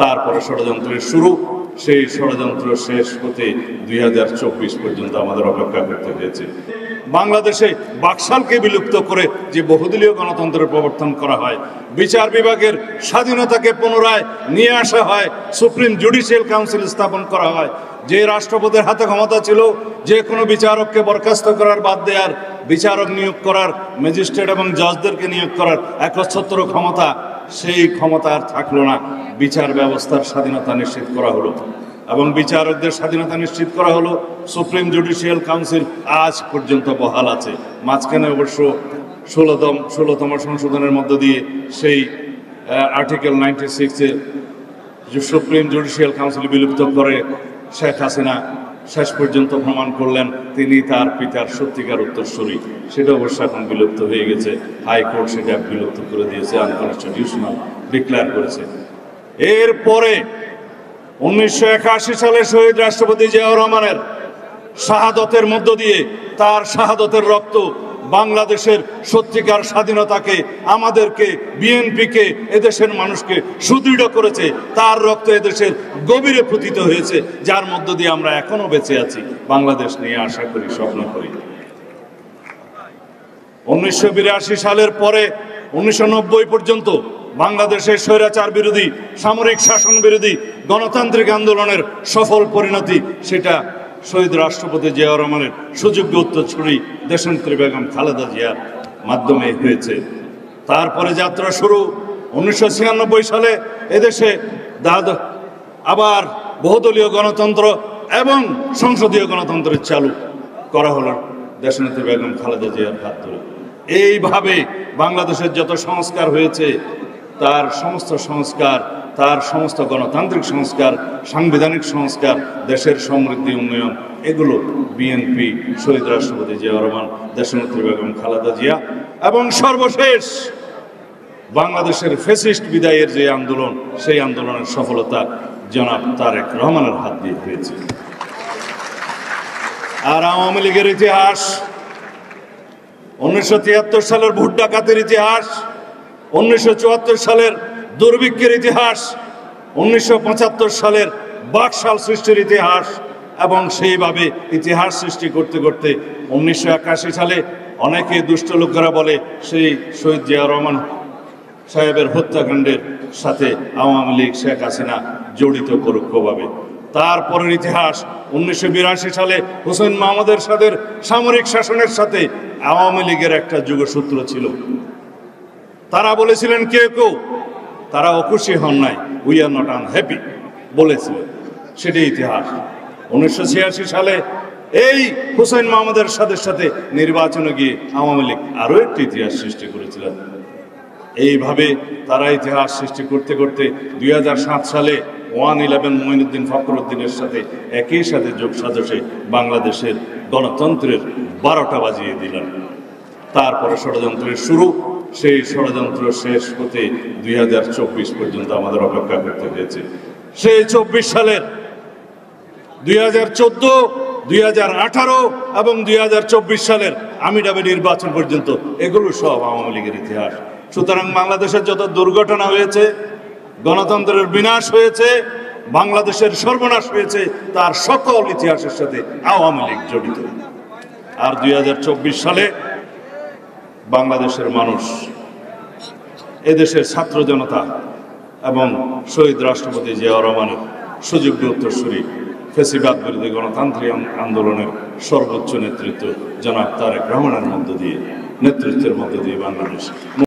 তারপরে ষড়যন্ত্রের শুরু, সেই ষড়যন্ত্র শেষ হতে 2024 পর্যন্ত আমাদের অপেক্ষা করতে হয়েছে। বাংলাদেশে বাকশালকে বিলুপ্ত করে যে বহুদলীয় গণতন্ত্রের প্রবর্তন করা হয়, বিচার বিভাগের স্বাধীনতাকে পুনরায় নিয়ে আসা হয়, সুপ্রিম জুডিশিয়াল কাউন্সিল স্থাপন করা হয়, যে রাষ্ট্রপতির হাতে ক্ষমতা ছিল যে কোনো বিচারককে বরখাস্ত করার, বাদ দেওয়ার, বিচারক নিয়োগ করার, ম্যাজিস্ট্রেট এবং জজদেরকে নিয়োগ করার একচ্ছত্র ক্ষমতা, সেই ক্ষমতা আর থাকলো না। বিচার ব্যবস্থার স্বাধীনতা নিশ্চিত করা হলো এবং বিচারকদের স্বাধীনতা নিশ্চিত করা হলো। সুপ্রিম জুডিশিয়াল কাউন্সিল আজ পর্যন্ত বহাল আছে। মাঝখানে অবশ্য 16তম সংশোধনের মধ্য দিয়ে সেই আর্টিকেল 96-এর যে সুপ্রিম জুডিশিয়াল কাউন্সিল বিলুপ্ত করে শেখ হাসিনা শেষ পর্যন্ত প্রমাণ করলেন তিনি তার পিতার সত্যিকার উত্তরসূরি। সেটা অবশ্য এখন বিলুপ্ত হয়ে গেছে, হাইকোর্ট সেটা বিলুপ্ত করে দিয়েছে, আনকনস্টিটিউশনাল ডিক্লেয়ার করেছে। এরপরে 1981 সালে শহীদ রাষ্ট্রপতি জিয়াউর রহমানের শাহাদতের মধ্য দিয়ে, তার শাহাদতের রক্ত বাংলাদেশের সত্যিকার স্বাধীনতাকে, আমাদেরকে, বিএনপিকে, এদেশের মানুষকে সুদৃঢ় করেছে। তার রক্ত এদেশের গভীরে পতিত হয়েছে, যার মধ্য দিয়ে আমরা এখনো বেঁচে আছি, বাংলাদেশ নিয়ে আশা করি, স্বপ্ন করি। 1982 সালের পরে 1990 পর্যন্ত বাংলাদেশের স্বৈরাচার বিরোধী, সামরিক শাসন বিরোধী গণতান্ত্রিক আন্দোলনের সফল পরিণতি, সেটা শহীদ রাষ্ট্রপতি জিয়াউর রহমানের সুযোগ্য উত্তরসূরি দেশনেত্রী বেগম খালেদা জিয়ার মাধ্যমে হয়েছে। তারপরে যাত্রা শুরু 1996 সালে এদেশে আবার বহুদলীয় গণতন্ত্র এবং সংসদীয় গণতন্ত্রের চালু করা হলো দেশনেত্রী বেগম খালেদা জিয়ার হাত ধরে। এইভাবে বাংলাদেশের যত সংস্কার হয়েছে, তার সমস্ত সংস্কার, তার সমস্ত গণতান্ত্রিক সংস্কার, সাংবিধানিক সংস্কার, দেশের সমৃদ্ধি, উন্নয়ন, এগুলো বিএনপি, শহীদ রাষ্ট্রপতি জিয়াউর রহমান, দেশনেত্রী বেগম খালেদা জিয়া এবং সর্বশেষ বাংলাদেশের ফ্যাসিস্ট বিদায়ের যে আন্দোলন, সেই আন্দোলনের সফলতা জনাব তারেক রহমানের হাত দিয়ে হয়েছে। আর আওয়ামী লীগের ইতিহাস, 1973 সালের ভোট ডাকাতের ইতিহাস, 1974 সালের দুর্ভিক্ষের ইতিহাস, 1975 সালের বাকশাল সৃষ্টির ইতিহাস, এবং সেইভাবে ইতিহাস সৃষ্টি করতে করতে 1981 সালে অনেকে দুষ্ট লোকেরা বলে সেই শহীদ জিয়াউর রহমান সাহেবের হত্যাকাণ্ডের সাথে আওয়ামী লীগ, শেখ হাসিনা জড়িত পরোক্ষভাবে। তারপরের ইতিহাস 1982 সালে হুসেইন মোহাম্মদ এরশাদের সামরিক শাসনের সাথে আওয়ামী লীগের একটা যোগসূত্র ছিল। তারা বলেছিলেন কেউ তারা অখুশি হন নাই, উই আর নট আনহ্যাপি বলেছিলেন, সেটাই ইতিহাস। 1986 সালে এই হুসেইন মোহাম্মদ এরশাদের সাথে নির্বাচনে গিয়ে আওয়ামী লীগ আরও একটি ইতিহাস সৃষ্টি করেছিলেন। এইভাবে তারা ইতিহাস সৃষ্টি করতে করতে 2007 সালে 111 মঈনুদ্দিন ফখরুদ্দিনের সাথে একই সাথে যোগ সাজসে বাংলাদেশের গণতন্ত্রের 12টা বাজিয়ে দিলেন। তারপরে ষড়যন্ত্রের শুরু, সেই ষড়যন্ত্র শেষ হতে 2024 পর্যন্ত আমাদের অপেক্ষা করতে হয়েছে। সেই 24 সালের 2014, 2018 এবং 2024 সালের আমিডাবি নির্বাচন পর্যন্ত এগুলো সব আওয়ামী লীগের ইতিহাস। সুতরাং বাংলাদেশের যত দুর্ঘটনা হয়েছে, গণতন্ত্রের বিনাশ হয়েছে, বাংলাদেশের সর্বনাশ হয়েছে, তার সকল ইতিহাসের সাথে আওয়ামী লীগ জড়িত। আর 2024 সালে বাংলাদেশের মানুষ, এদেশের ছাত্র জনতা এবং শহীদ রাষ্ট্রপতি জিয়াউর রহমানের সুযোগ্য উত্তরসূরি ফ্যাসিবাদ বিরোধী গণতান্ত্রিক আন্দোলনের সর্বোচ্চ নেতৃত্ব জনাব তারেক রহমানের নেতৃত্বের মধ্য দিয়ে বাংলাদেশ